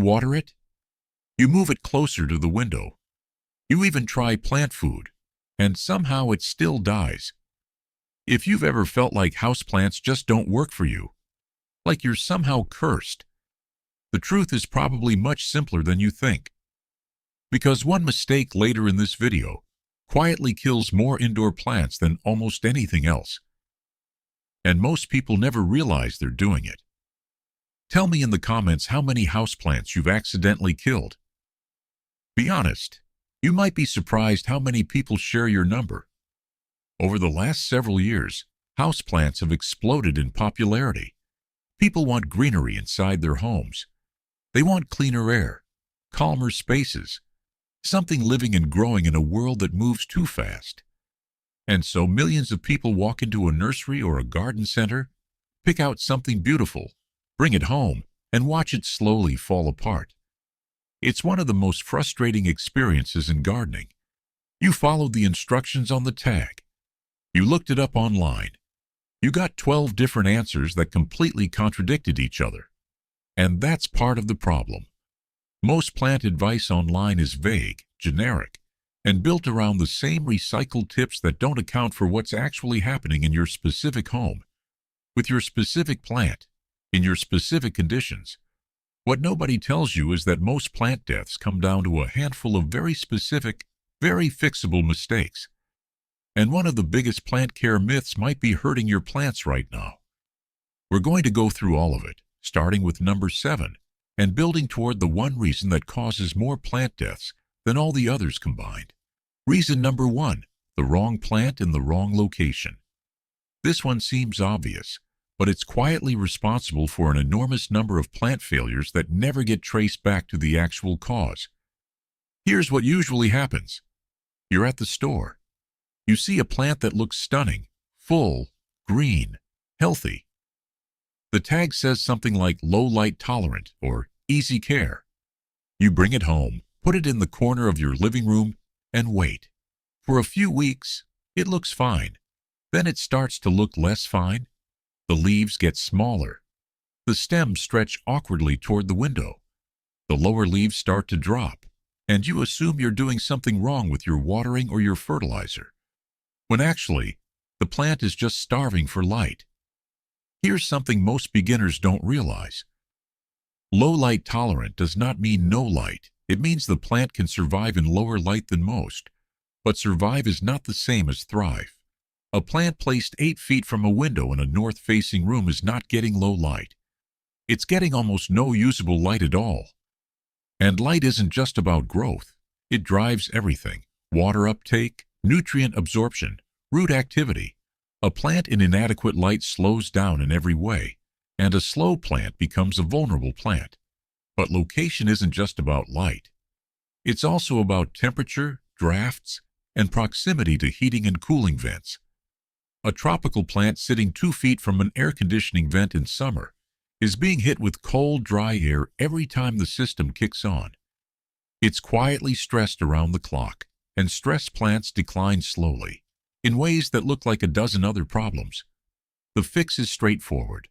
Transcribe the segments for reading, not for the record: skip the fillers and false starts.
water it. You move it closer to the window. You even try plant food, and somehow it still dies. If you've ever felt like houseplants just don't work for you, like you're somehow cursed, the truth is probably much simpler than you think. Because one mistake later in this video quietly kills more indoor plants than almost anything else. And most people never realize they're doing it. Tell me in the comments how many houseplants you've accidentally killed. Be honest, you might be surprised how many people share your number. Over the last several years, houseplants have exploded in popularity. People want greenery inside their homes. They want cleaner air, calmer spaces, something living and growing in a world that moves too fast. And so millions of people walk into a nursery or a garden center, pick out something beautiful, bring it home, and watch it slowly fall apart. It's one of the most frustrating experiences in gardening. You followed the instructions on the tag. You looked it up online. You got 12 different answers that completely contradicted each other. And that's part of the problem. Most plant advice online is vague, generic, and built around the same recycled tips that don't account for what's actually happening in your specific home, with your specific plant, in your specific conditions. What nobody tells you is that most plant deaths come down to a handful of very specific, very fixable mistakes. And one of the biggest plant care myths might be hurting your plants right now. We're going to go through all of it, starting with number 7, and building toward the one reason that causes more plant deaths than all the others combined. Reason number 1, the wrong plant in the wrong location. This one seems obvious, but it's quietly responsible for an enormous number of plant failures that never get traced back to the actual cause. Here's what usually happens. You're at the store. You see a plant that looks stunning, full, green, healthy. The tag says something like low light tolerant or easy care. You bring it home, put it in the corner of your living room, and wait. For a few weeks, it looks fine. Then it starts to look less fine. The leaves get smaller. The stems stretch awkwardly toward the window. The lower leaves start to drop, and you assume you're doing something wrong with your watering or your fertilizer, when actually, the plant is just starving for light. Here's something most beginners don't realize. Low light tolerant does not mean no light. It means the plant can survive in lower light than most. But survive is not the same as thrive. A plant placed 8 feet from a window in a north-facing room is not getting low light. It's getting almost no usable light at all. And light isn't just about growth. It drives everything: water uptake, nutrient absorption, root activity. A plant in inadequate light slows down in every way, and a slow plant becomes a vulnerable plant. But location isn't just about light. It's also about temperature, drafts, and proximity to heating and cooling vents. A tropical plant sitting 2 feet from an air conditioning vent in summer is being hit with cold, dry air every time the system kicks on. It's quietly stressed around the clock, and stressed plants decline slowly, in ways that look like a dozen other problems. The fix is straightforward.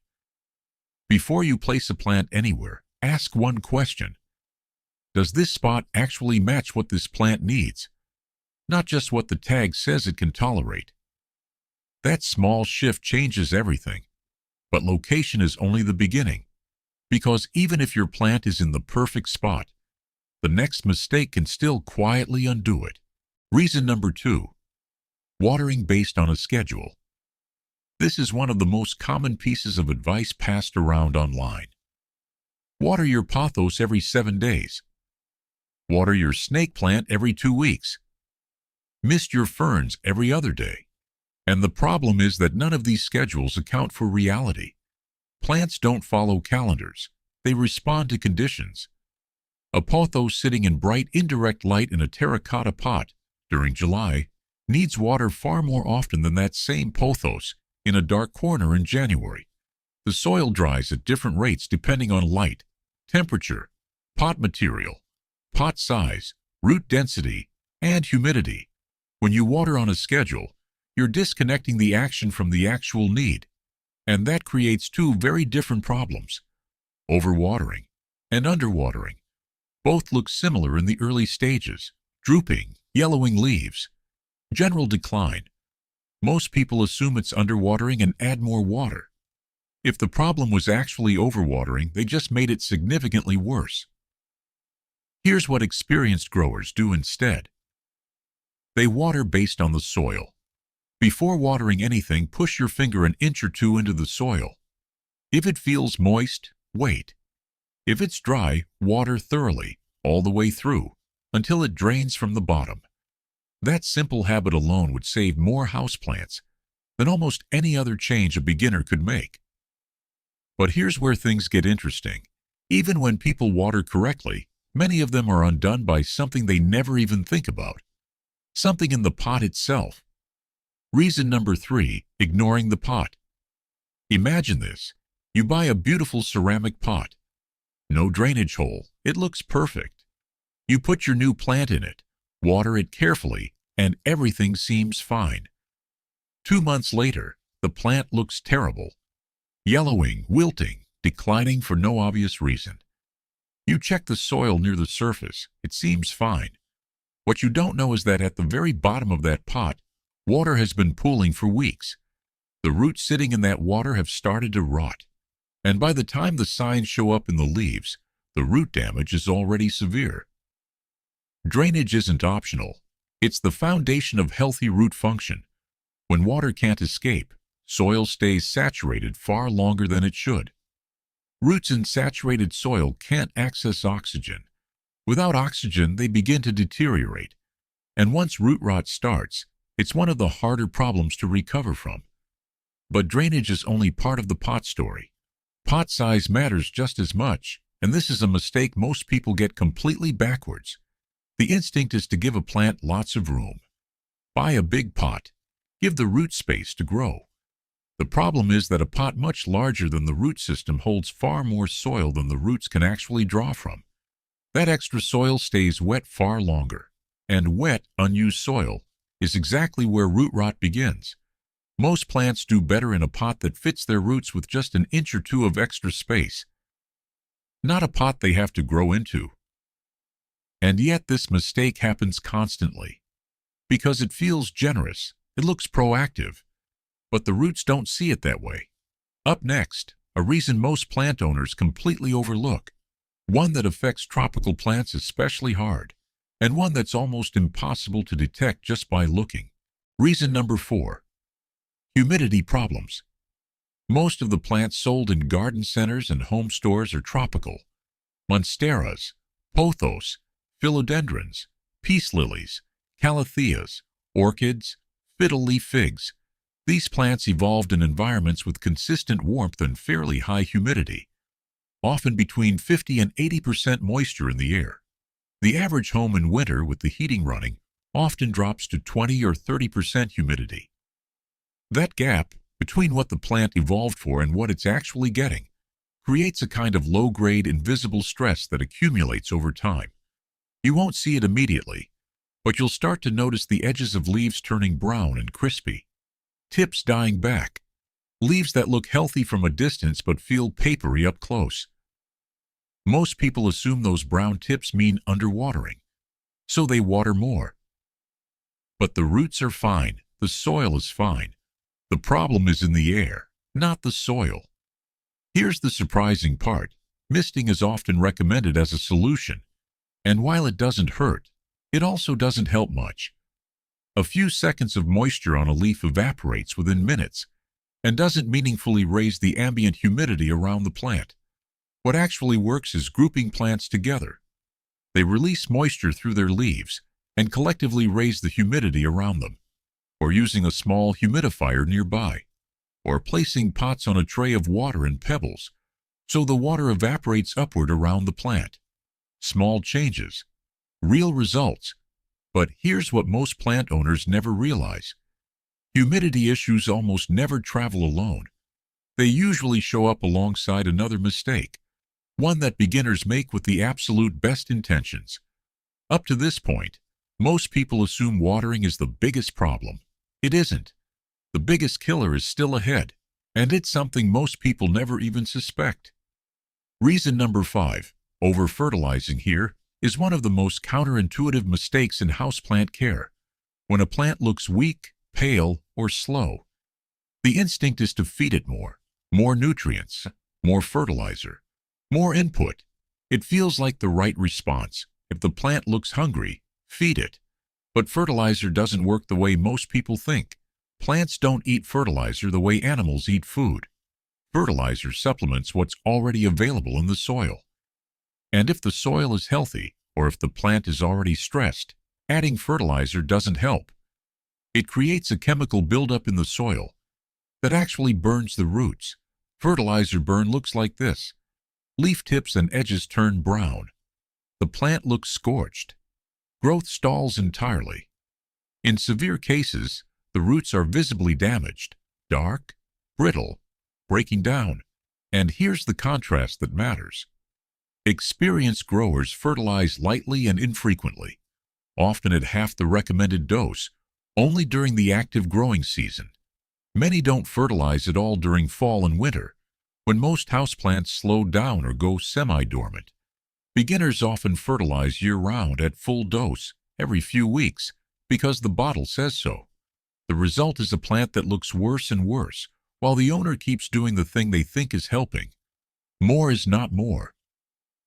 Before you place a plant anywhere, ask one question. Does this spot actually match what this plant needs? Not just what the tag says it can tolerate. That small shift changes everything. But location is only the beginning, because even if your plant is in the perfect spot, the next mistake can still quietly undo it. Reason number 2, watering based on a schedule. This is one of the most common pieces of advice passed around online. Water your pothos every 7 days. Water your snake plant every 2 weeks. Mist your ferns every other day. And the problem is that none of these schedules account for reality. Plants don't follow calendars. They respond to conditions. A pothos sitting in bright indirect light in a terracotta pot during July needs water far more often than that same pothos in a dark corner in January. The soil dries at different rates depending on light, temperature, pot material, pot size, root density, and humidity. When you water on a schedule, you're disconnecting the action from the actual need, and that creates 2 very different problems: overwatering and underwatering. Both look similar in the early stages: drooping, yellowing leaves, general decline. Most people assume it's underwatering and add more water. If the problem was actually overwatering, they just made it significantly worse. Here's what experienced growers do instead. They water based on the soil. Before watering anything, push your finger an inch or two into the soil. If it feels moist, wait. If it's dry, water thoroughly, all the way through, until it drains from the bottom. That simple habit alone would save more houseplants than almost any other change a beginner could make. But here's where things get interesting. Even when people water correctly, many of them are undone by something they never even think about. Something in the pot itself. Reason number 3, ignoring the pot. Imagine this. You buy a beautiful ceramic pot. No drainage hole. It looks perfect. You put your new plant in it, water it carefully, and everything seems fine. 2 months later, the plant looks terrible. Yellowing, wilting, declining for no obvious reason. You check the soil near the surface. It seems fine. What you don't know is that at the very bottom of that pot, water has been pooling for weeks. The roots sitting in that water have started to rot. And by the time the signs show up in the leaves, the root damage is already severe. Drainage isn't optional. It's the foundation of healthy root function. When water can't escape, soil stays saturated far longer than it should. Roots in saturated soil can't access oxygen. Without oxygen, they begin to deteriorate. And once root rot starts, it's one of the harder problems to recover from. But drainage is only part of the pot story. Pot size matters just as much, and this is a mistake most people get completely backwards. The instinct is to give a plant lots of room. Buy a big pot. Give the root space to grow. The problem is that a pot much larger than the root system holds far more soil than the roots can actually draw from. That extra soil stays wet far longer, and wet, unused soil is exactly where root rot begins. Most plants do better in a pot that fits their roots with just an inch or two of extra space, not a pot they have to grow into. And yet this mistake happens constantly. Because it feels generous, it looks proactive, but the roots don't see it that way. Up next, a reason most plant owners completely overlook, one that affects tropical plants especially hard, and one that's almost impossible to detect just by looking. Reason number 4. Humidity problems. Most of the plants sold in garden centers and home stores are tropical. Monsteras, Pothos, philodendrons, peace lilies, calatheas, orchids, fiddle leaf figs. These plants evolved in environments with consistent warmth and fairly high humidity, often between 50 and 80% moisture in the air. The average home in winter with the heating running often drops to 20 or 30% humidity. That gap between what the plant evolved for and what it's actually getting creates a kind of low-grade invisible stress that accumulates over time. You won't see it immediately, but you'll start to notice the edges of leaves turning brown and crispy, tips dying back, leaves that look healthy from a distance but feel papery up close. Most people assume those brown tips mean underwatering, so they water more. But the roots are fine, the soil is fine. The problem is in the air, not the soil. Here's the surprising part. Misting is often recommended as a solution, and while it doesn't hurt, it also doesn't help much. A few seconds of moisture on a leaf evaporates within minutes and doesn't meaningfully raise the ambient humidity around the plant. What actually works is grouping plants together. They release moisture through their leaves and collectively raise the humidity around them, or using a small humidifier nearby, or placing pots on a tray of water and pebbles so the water evaporates upward around the plant. Small changes, real results. But here's what most plant owners never realize. Humidity issues almost never travel alone. They usually show up alongside another mistake, one that beginners make with the absolute best intentions. Up to this point, most people assume watering is the biggest problem. It isn't. The biggest killer is still ahead, and it's something most people never even suspect. Reason number 5, over-fertilizing here is one of the most counterintuitive mistakes in houseplant care. When a plant looks weak, pale, or slow, the instinct is to feed it more nutrients, more fertilizer, more input. It feels like the right response. If the plant looks hungry, feed it. But fertilizer doesn't work the way most people think. Plants don't eat fertilizer the way animals eat food. Fertilizer supplements what's already available in the soil. And if the soil is healthy, or if the plant is already stressed, adding fertilizer doesn't help. It creates a chemical buildup in the soil that actually burns the roots. Fertilizer burn looks like this. Leaf tips and edges turn brown. The plant looks scorched. Growth stalls entirely. In severe cases, the roots are visibly damaged, dark, brittle, breaking down. And here's the contrast that matters. Experienced growers fertilize lightly and infrequently, often at half the recommended dose, only during the active growing season. Many don't fertilize at all during fall and winter, when most houseplants slow down or go semi-dormant. Beginners often fertilize year-round at full dose every few weeks because the bottle says so. The result is a plant that looks worse and worse, while the owner keeps doing the thing they think is helping. More is not more.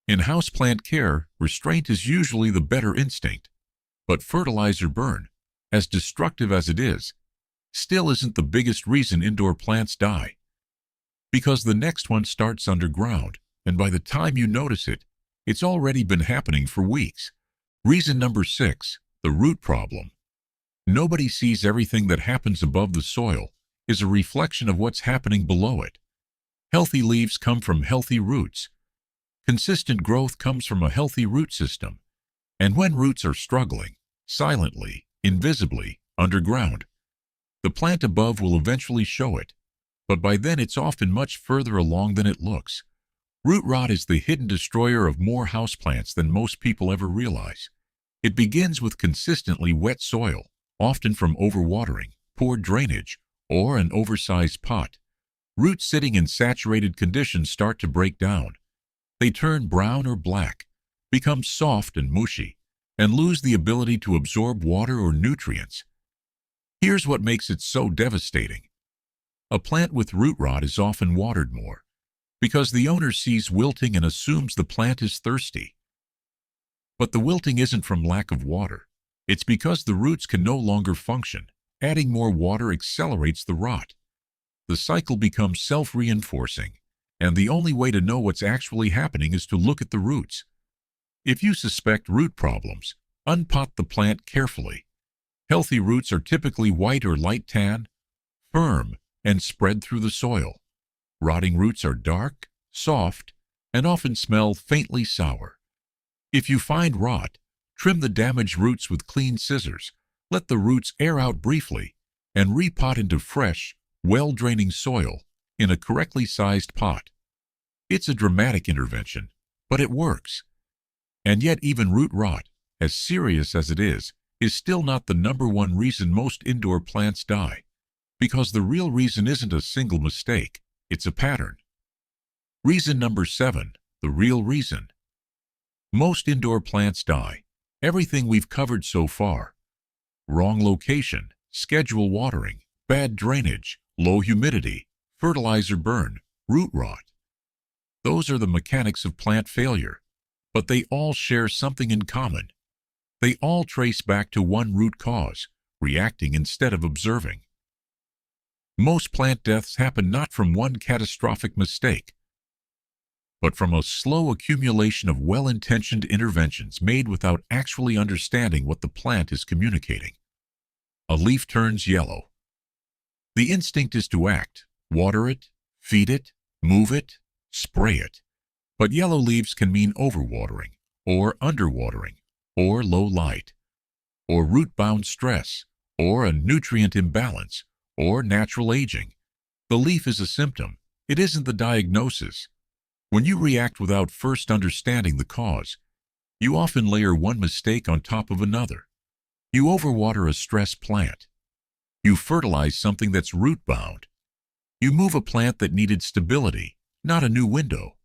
In houseplant care, restraint is usually the better instinct, but fertilizer burn, as destructive as it is, still isn't the biggest reason indoor plants die. Because the next one starts underground, and by the time you notice it, it's already been happening for weeks. Reason number 6, the root problem. Nobody sees everything that happens above the soil is a reflection of what's happening below it. Healthy leaves come from healthy roots. Consistent growth comes from a healthy root system. And when roots are struggling, silently, invisibly, underground, the plant above will eventually show it. But by then it's often much further along than it looks. Root rot is the hidden destroyer of more houseplants than most people ever realize. It begins with consistently wet soil, often from overwatering, poor drainage, or an oversized pot. Roots sitting in saturated conditions start to break down. They turn brown or black, become soft and mushy, and lose the ability to absorb water or nutrients. Here's what makes it so devastating. A plant with root rot is often watered more, because the owner sees wilting and assumes the plant is thirsty. But the wilting isn't from lack of water. It's because the roots can no longer function. Adding more water accelerates the rot. The cycle becomes self-reinforcing, and the only way to know what's actually happening is to look at the roots. If you suspect root problems, unpot the plant carefully. Healthy roots are typically white or light tan, firm, and spread through the soil. Rotting roots are dark, soft, and often smell faintly sour. If you find rot, trim the damaged roots with clean scissors. Let the roots air out briefly, and repot into fresh, well-draining soil in a correctly sized pot. It's a dramatic intervention, but it works. And yet even root rot, as serious as it is still not the #1 reason most indoor plants die. Because the real reason isn't a single mistake, it's a pattern. Reason number 7, the real reason. Most indoor plants die. Everything we've covered so far. Wrong location, schedule watering, bad drainage, low humidity, fertilizer burn, root rot. Those are the mechanics of plant failure, but they all share something in common. They all trace back to one root cause, reacting instead of observing. Most plant deaths happen not from one catastrophic mistake, but from a slow accumulation of well-intentioned interventions made without actually understanding what the plant is communicating. A leaf turns yellow. The instinct is to act, water it, feed it, move it, spray it. But yellow leaves can mean overwatering, or underwatering, or low light, or root-bound stress, or a nutrient imbalance, or natural aging. The leaf is a symptom. It isn't the diagnosis. When you react without first understanding the cause, you often layer one mistake on top of another. You overwater a stressed plant. You fertilize something that's root-bound. You move a plant that needed stability, not a new window.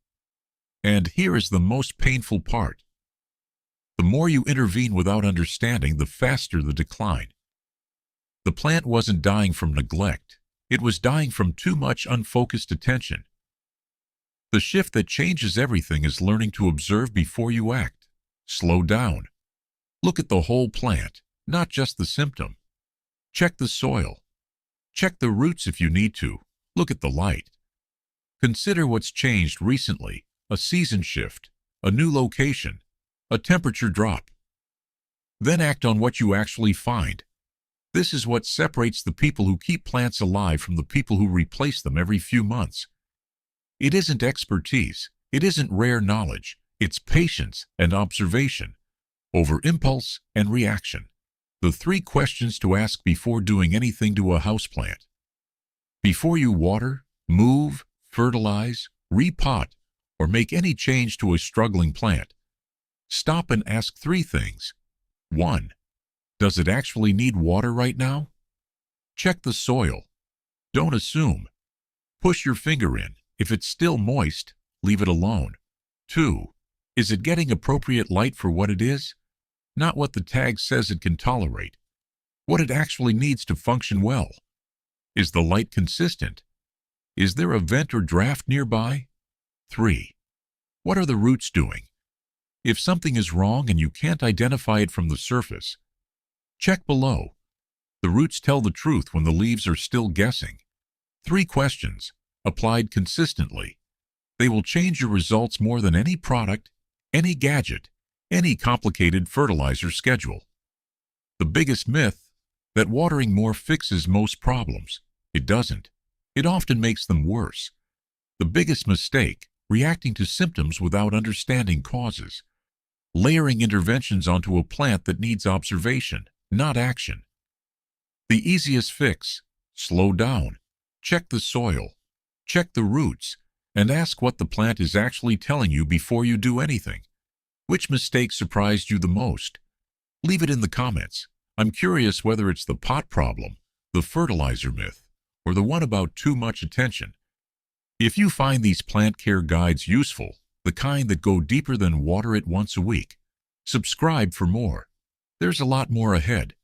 And here is the most painful part. more you intervene without understanding, the faster the decline. The plant wasn't dying from neglect. It was dying from too much unfocused attention. The shift that changes everything is learning to observe before you act. Slow down. Look at the whole plant, not just the symptom. Check the soil. Check the roots if you need to. Look at the light. Consider what's changed recently: a season shift, a new location, a temperature drop. Then act on what you actually find. This is what separates the people who keep plants alive from the people who replace them every few months. It isn't expertise. It isn't rare knowledge. It's patience and observation over impulse and reaction. The 3 questions to ask before doing anything to a houseplant. Before you water, move, fertilize, repot, or make any change to a struggling plant, stop and ask 3 things. 1. Does it actually need water right now? Check the soil. Don't assume. Push your finger in. If it's still moist, leave it alone. 2. Is it getting appropriate light for what it is? Not what the tag says it can tolerate. What it actually needs to function well. Is the light consistent? Is there a vent or draft nearby? 3. What are the roots doing? If something is wrong and you can't identify it from the surface, check below. The roots tell the truth when the leaves are still guessing. 3 questions, applied consistently. They will change your results more than any product, any gadget, any complicated fertilizer schedule. The biggest myth: that watering more fixes most problems. It doesn't. It often makes them worse. The biggest mistake: reacting to symptoms without understanding causes. Layering interventions onto a plant that needs observation, not action. The easiest fix: slow down, check the soil, check the roots, and ask what the plant is actually telling you before you do anything. Which mistake surprised you the most? Leave it in the comments. I'm curious whether it's the pot problem, the fertilizer myth, or the one about too much attention. If you find these plant care guides useful, the kind that go deeper than water it once a week, subscribe for more. There's a lot more ahead.